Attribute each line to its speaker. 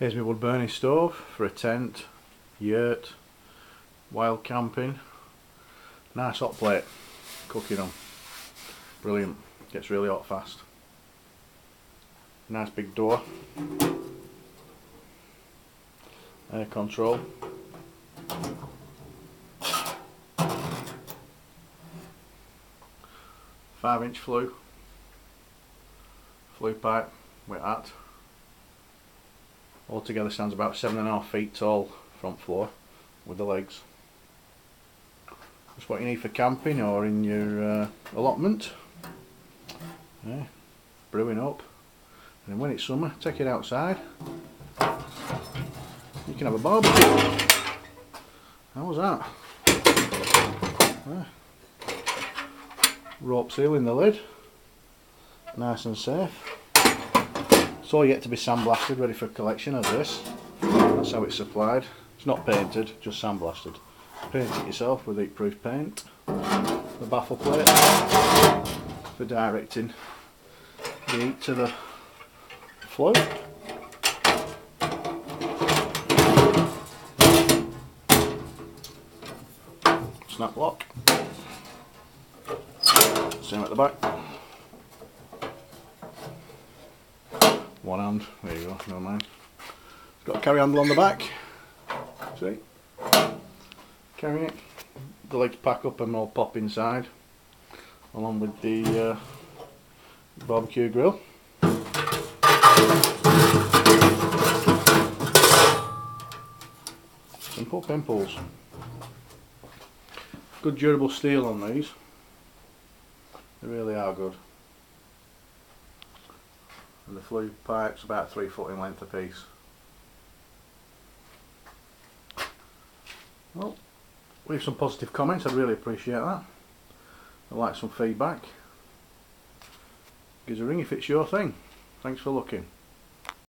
Speaker 1: Here's my wood burning stove for a tent, yurt, wild camping. Nice hot plate, cooking on. Brilliant, gets really hot fast. Nice big door. Air control. Five-inch flue pipe with that. Altogether stands about 7.5 feet tall front floor with the legs. That's what you need for camping or in your allotment. Yeah, brewing up. And when it's summer, take it outside. You can have a barbecue. How was that? Yeah. Rope seal in the lid. Nice and safe. It's all yet to be sandblasted, ready for collection as this. That's how it's supplied. It's not painted, just sandblasted. Paint it yourself with heat-proof paint. The baffle plate for directing the heat to the flue. Snap lock. Same at the back. One hand, there you go, never mind. It's got a carry handle on the back. See? Carrying it. The legs pack up and all pop inside, along with the barbecue grill. Simple pimples. Good durable steel on these. They really are good. And the flue pipe's about 3 foot in length a piece. Well, leave some positive comments, I'd really appreciate that. I'd like some feedback. Give us a ring if it's your thing. Thanks for looking.